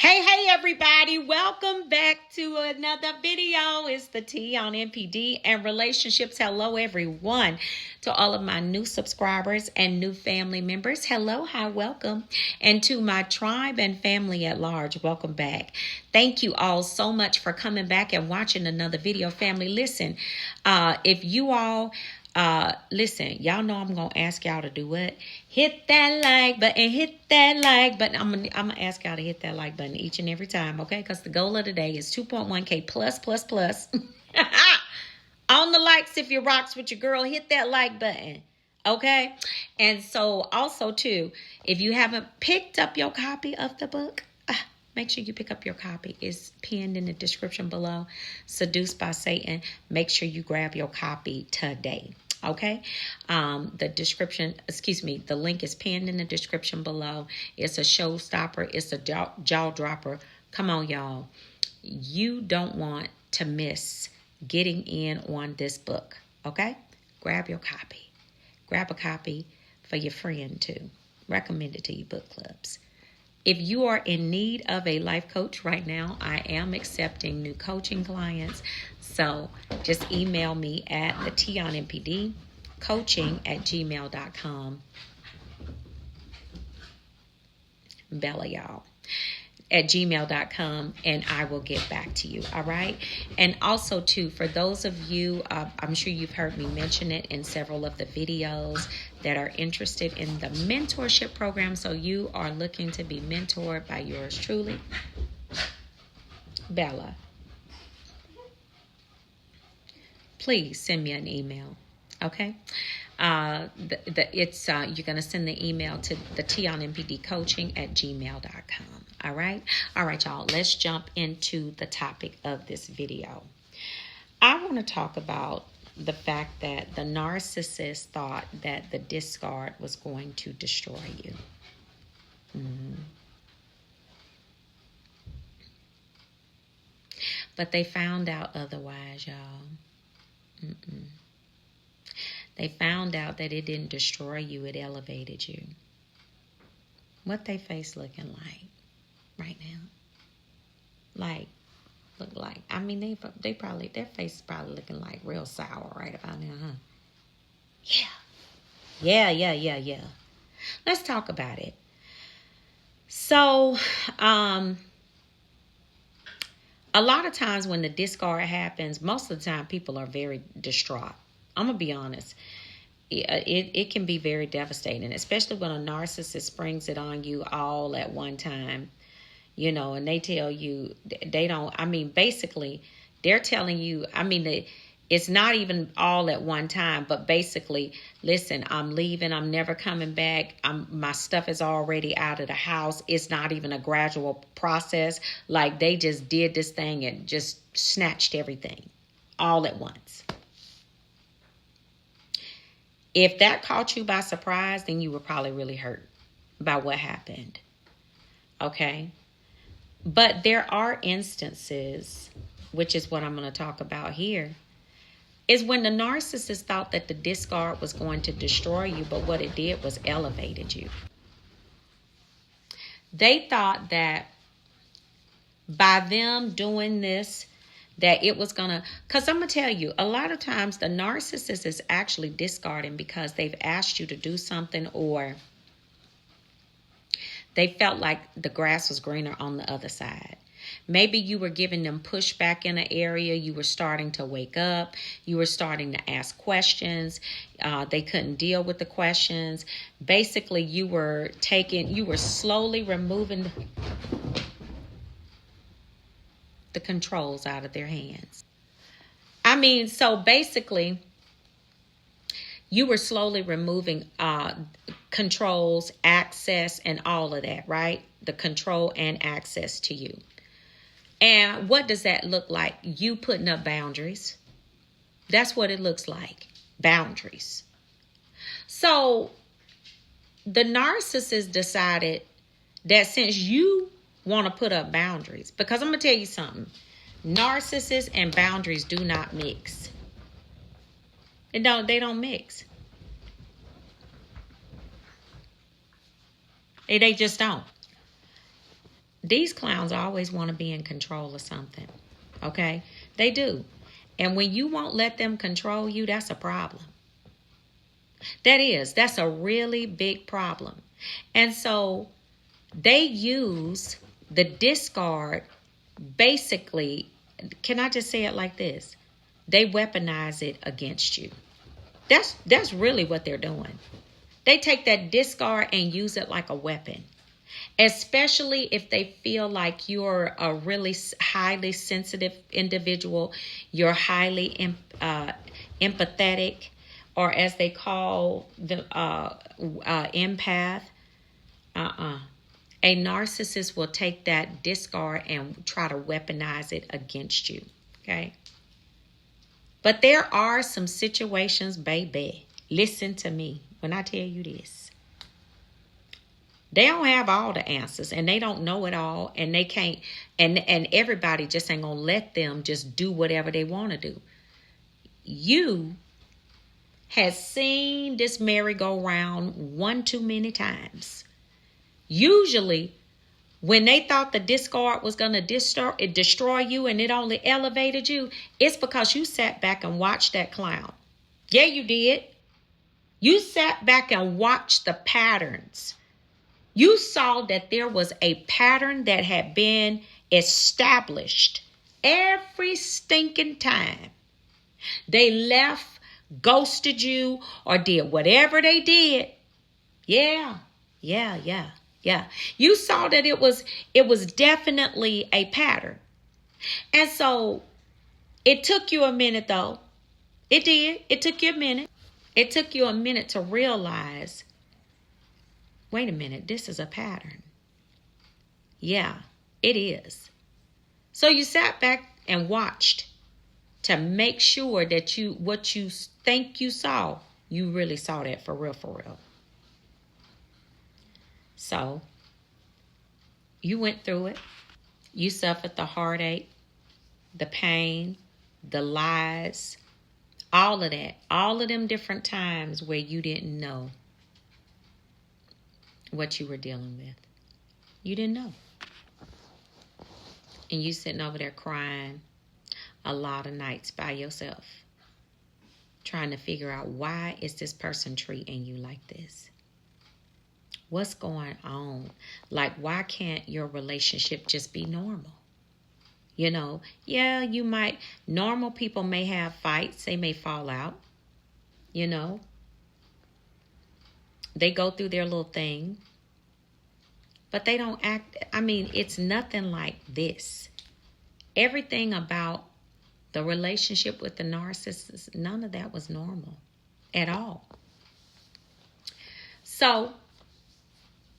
Hey everybody, welcome back to another video. It's the T on NPD and relationships. Hello everyone. To all of my new subscribers and new family members, hello, hi, welcome. And to my tribe and family at large, welcome back. Thank you all so much for coming back and watching another video. Family, listen, if you all listen, y'all know I'm gonna ask y'all to do what? Hit that like button, hit that like button. I'm gonna ask y'all to hit that like button each and every time, okay? Because the goal of the day is 2.1K plus. On the likes, if you rocks with your girl, hit that like button, okay? And so also too, if you haven't picked up your copy of the book, make sure you pick up your copy. It's pinned in the description below. Seduced by Satan. Make sure you grab your copy today. Okay. The link is pinned in the description below. It's a showstopper. It's a jaw dropper. Come on, y'all. You don't want to miss getting in on this book. Okay. Grab your copy. Grab a copy for your friend too. Recommend it to your book clubs. If you are in need of a life coach right now, I am accepting new coaching clients. So just email me at theteaonnpd coaching@gmail.com. Bella, y'all. At gmail.com, and I will get back to you. All right. And also too, for those of you, I'm sure you've heard me mention it in several of the videos, that are interested in the mentorship program. So you are looking to be mentored by yours truly, Bella. Please send me an email. Okay. You're going to send the email to theteaonnpdcoaching@gmail.com. All right. All right, y'all. Let's jump into the topic of this video. I want to talk about the fact that the narcissist thought that the discard was going to destroy you. But they found out otherwise, y'all. They found out that it didn't destroy you, it elevated you. What they face looking like right now? Look like, I mean, they probably, their face is probably looking like real sour right about now, huh? Yeah. Let's talk about it. So, a lot of times when the discard happens, most of the time people are very distraught. I'm going to be honest. It can be very devastating, especially when a narcissist springs it on you all at one time, you know, and they tell you they don't, I mean, basically they're telling you, I mean, it's not even all at one time, but basically, listen, I'm leaving. I'm never coming back. My stuff is already out of the house. It's not even a gradual process. Like they just did this thing and just snatched everything all at once. If that caught you by surprise, then you were probably really hurt by what happened. Okay. But there are instances, which is what I'm going to talk about here, is when the narcissist thought that the discard was going to destroy you, but what it did was elevated you. They thought that by them doing this, that it was going to, because I'm going to tell you, a lot of times the narcissist is actually discarding because they've asked you to do something, or they felt like the grass was greener on the other side. Maybe you were giving them pushback in an area. You were starting to wake up. You were starting to ask questions. They couldn't deal with the questions. Basically, you were slowly removing the controls out of their hands. I mean, so basically, you were slowly removing controls, access, and all of that, right? The control and access to you. And what does that look like? You putting up boundaries. That's what it looks like. Boundaries. So the narcissist decided that since you want to put up boundaries, because I'm going to tell you something, narcissists and boundaries do not mix. They don't mix. They just don't. These clowns always want to be in control of something. Okay? They do. And when you won't let them control you, that's a problem. That's a really big problem. And so they use the discard, basically, can I just say it like this? They weaponize it against you. That's really what they're doing. They take that discard and use it like a weapon, especially if they feel like you're a really highly sensitive individual, you're highly empathetic, or as they call the empath. A narcissist will take that discard and try to weaponize it against you. Okay? But there are some situations, baby. Listen to me when I tell you this. They don't have all the answers, and they don't know it all, and they can't, and everybody just ain't gonna let them just do whatever they want to do. You has seen this merry-go-round one too many times. Usually, when they thought the discard was going to destroy you and it only elevated you, it's because you sat back and watched that clown. Yeah, you did. You sat back and watched the patterns. You saw that there was a pattern that had been established every stinking time. They left, ghosted you, or did whatever they did. Yeah. You saw that it was definitely a pattern. And so it took you a minute, though. It did. It took you a minute. It took you a minute to realize, wait a minute, this is a pattern. Yeah, it is. So you sat back and watched to make sure that what you think you saw, you really saw that for real. So, you went through it. You suffered the heartache, the pain, the lies, all of that. All of them different times where you didn't know what you were dealing with. You didn't know. And you sitting over there crying a lot of nights by yourself, trying to figure out, why is this person treating you like this? What's going on? Like, why can't your relationship just be normal? You know, yeah, normal people may have fights. They may fall out. You know, they go through their little thing. But they don't act, it's nothing like this. Everything about the relationship with the narcissist, none of that was normal at all. So,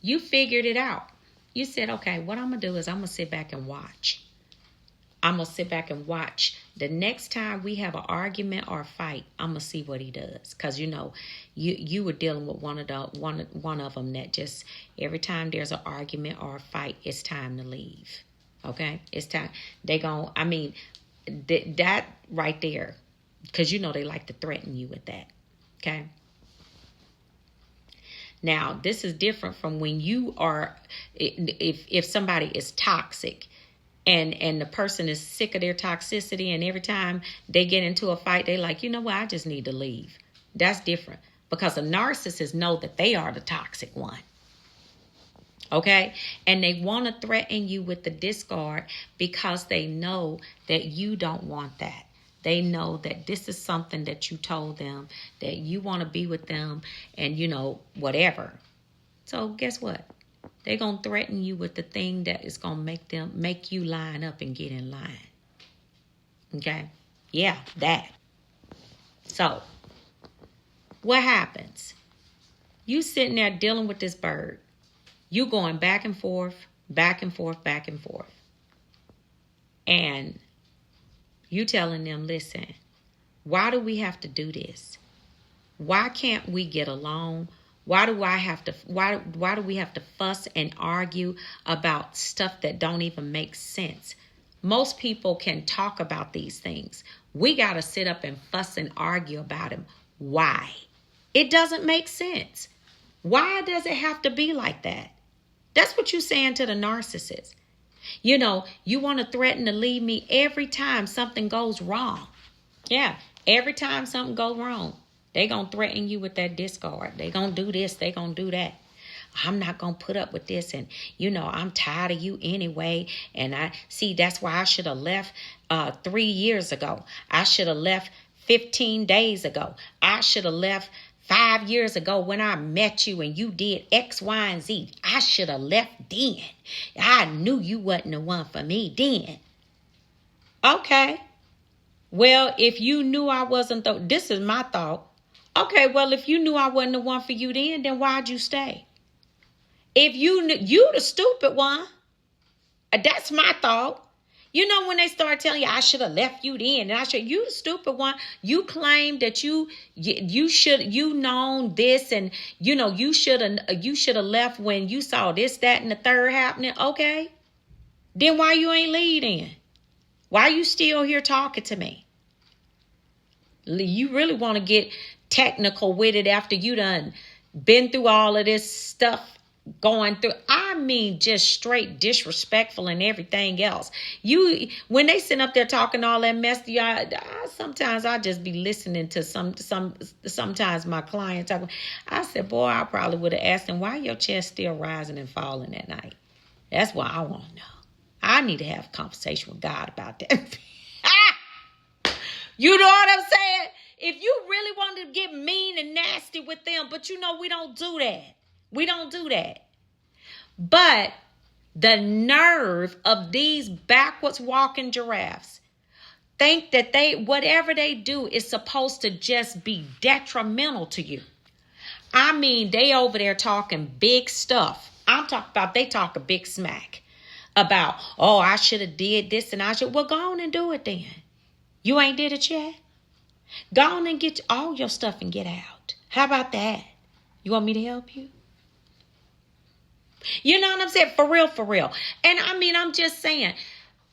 you figured it out. You said, okay, what I'm going to do is I'm going to sit back and watch. I'm going to sit back and watch. The next time we have an argument or a fight, I'm going to see what he does. Because, you were dealing with one of them that just, every time there's an argument or a fight, it's time to leave. Okay? It's time. That right there. Because, they like to threaten you with that. Okay? Now, this is different from when you are, if somebody is toxic and the person is sick of their toxicity, and every time they get into a fight, they like, you know what, I just need to leave. That's different, because the narcissists know that they are the toxic one. Okay? And they want to threaten you with the discard because they know that you don't want that. They know that this is something that you told them, that you want to be with them, and, whatever. So guess what? They're going to threaten you with the thing that is going to make you line up and get in line. Okay? Yeah, that. So, what happens? You sitting there dealing with this bird. You going back and forth, back and forth, back and forth. And you telling them, listen, why do we have to do this? Why can't we get along? Why do we have to fuss and argue about stuff that don't even make sense? Most people can talk about these things. We got to sit up and fuss and argue about them. Why? It doesn't make sense. Why does it have to be like that? That's what you're saying to the narcissist. You know, you want to threaten to leave me every time something goes wrong. Yeah, every time something goes wrong, they going to threaten you with that discard. They going to do this, they going to do that. I'm not going to put up with this. And, you know, I'm tired of you anyway. And that's why I should have left 3 years ago. I should have left 15 days ago. I should have left 5 years ago when I met you and you did X, Y, and Z. I should have left then. I knew you wasn't the one for me then. Okay. Well, if you knew I wasn't, this is my thought. Okay, well, if you knew I wasn't the one for you then why'd you stay? If you knew, you the stupid one. That's my thought. You know, when they start telling you, I should have left you then, and you the stupid one. You claim that you known this, and you know you should have left when you saw this, that, and the third happening. Okay, then why you ain't leaving? Why you still here talking to me? You really want to get technical with it after you done been through all of this stuff going through. I mean, just straight disrespectful and everything else. When they sit up there talking all that mess, sometimes I just be listening to sometimes my clients. I said, boy, I probably would have asked them, why your chest still rising and falling at night? That's what I want to know. I need to have a conversation with God about that. You know what I'm saying? If you really want to get mean and nasty with them, but you know, we don't do that. We don't do that. But the nerve of these backwards walking giraffes think that whatever they do is supposed to just be detrimental to you. I mean, they over there talking big stuff. I'm talking about they talk a big smack about, oh, I should have did this and well, go on and do it then. You ain't did it yet? Go on and get all your stuff and get out. How about that? You want me to help you? You know what I'm saying? For real, for real. And I mean, I'm just saying,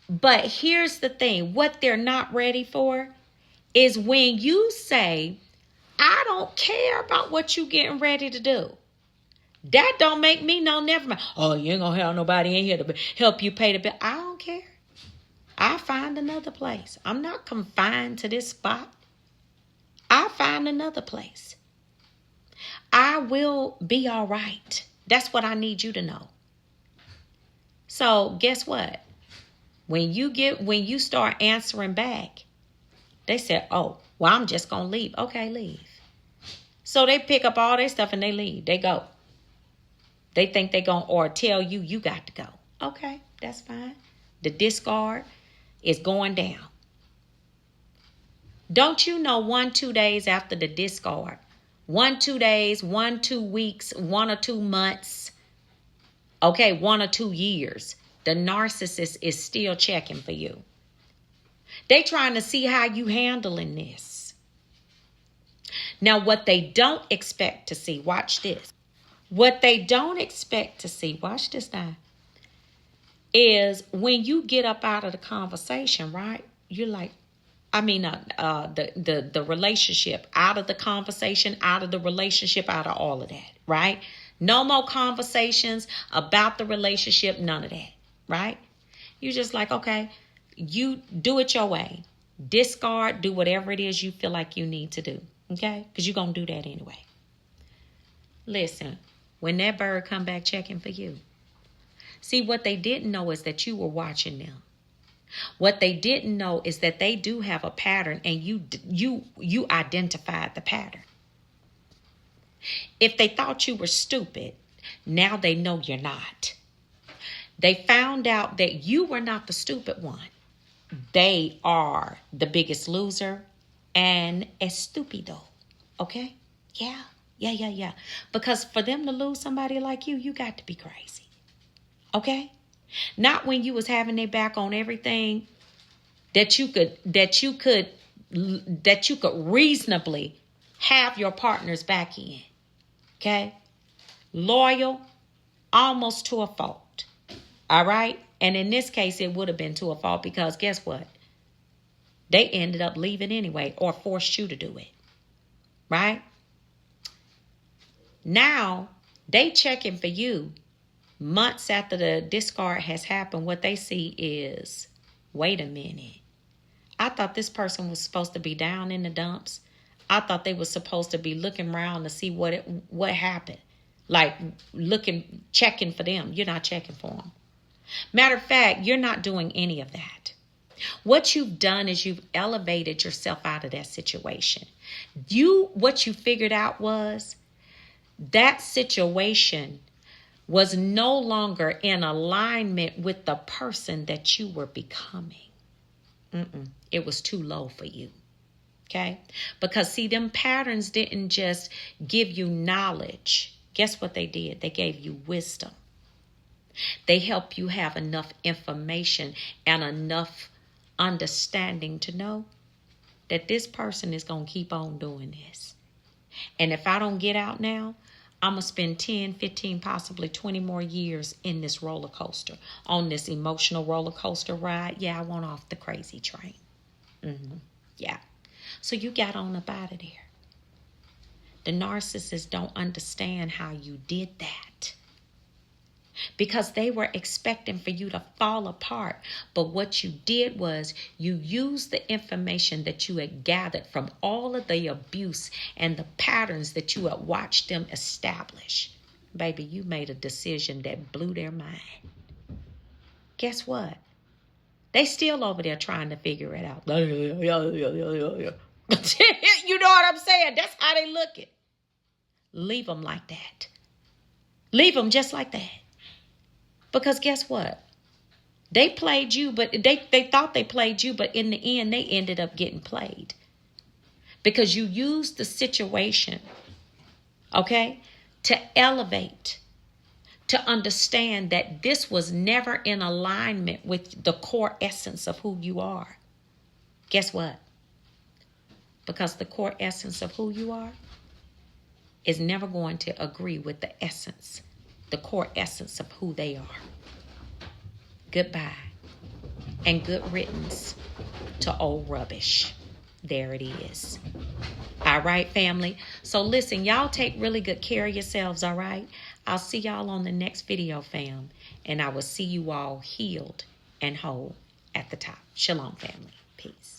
but here's the thing. What they're not ready for is when you say, I don't care about what you getting ready to do. That don't make me no never mind. Oh, you ain't gonna have nobody in here to help you pay the bill. I don't care. I'll find another place. I'm not confined to this spot. I'll find another place. I will be all right. That's what I need you to know. So guess what? When you start answering back, they said, oh, well, I'm just going to leave. Okay, leave. So they pick up all their stuff and they leave. They go. They think they're going to, or tell you, you got to go. Okay, that's fine. The discard is going down. Don't you know 1-2 days after the discard, 1-2 days, 1-2 weeks, 1 or 2 months, okay, 1 or 2 years, the narcissist is still checking for you. They trying to see how you handling this. Now, what they don't expect to see, watch this. What they don't expect to see, watch this now, is when you get up out of the conversation, right? You're like, the relationship, out of the conversation, out of the relationship, out of all of that, right? No more conversations about the relationship, none of that, right? You're just like, okay, you do it your way. Discard, do whatever it is you feel like you need to do, okay? Because you're going to do that anyway. Listen, when that bird come back checking for you, see, what they didn't know is that you were watching them. What they didn't know is that they do have a pattern, and you identified the pattern. If they thought you were stupid, now they know you're not. They found out that you were not the stupid one. They are the biggest loser and estúpido. Okay? Yeah. Because for them to lose somebody like you got to be crazy. Okay? Not when you was having their back on everything that you could reasonably have your partner's back in. Okay? Loyal, almost to a fault. All right? And in this case, it would have been to a fault because guess what? They ended up leaving anyway or forced you to do it. Right? Now, they checking for you Months after the discard has happened, what they see is, wait a minute. I thought this person was supposed to be down in the dumps. I thought they were supposed to be looking around to see what happened. Like checking for them. You're not checking for them. Matter of fact, you're not doing any of that. What you've done is you've elevated yourself out of that situation. What you figured out was that situation was no longer in alignment with the person that you were becoming. It was too low for you. Okay? Because see, them patterns didn't just give you knowledge. Guess what they did? They gave you wisdom. They help you have enough information and enough understanding to know that this person is going to keep on doing this. And if I don't get out now, I'm going to spend 10, 15, possibly 20 more years in this roller coaster, on this emotional roller coaster ride. Yeah, I want off the crazy train. Yeah. So you got on up out of there. The narcissists don't understand how you did that, because they were expecting for you to fall apart. But what you did was you used the information that you had gathered from all of the abuse and the patterns that you had watched them establish. Baby, you made a decision that blew their mind. Guess what? They still over there trying to figure it out. You know what I'm saying? That's how they look it. Leave them like that. Leave them just like that. Because guess what? They played you, but they thought they played you, but in the end, they ended up getting played. Because you used the situation, okay, to elevate, to understand that this was never in alignment with the core essence of who you are. Guess what? Because the core essence of who you are is never going to agree with the essence, the core essence of who they are. Goodbye and good riddance to old rubbish. There it is. All right, family. So listen, y'all take really good care of yourselves, all right? I'll see y'all on the next video, fam. And I will see you all healed and whole at the top. Shalom, family. Peace.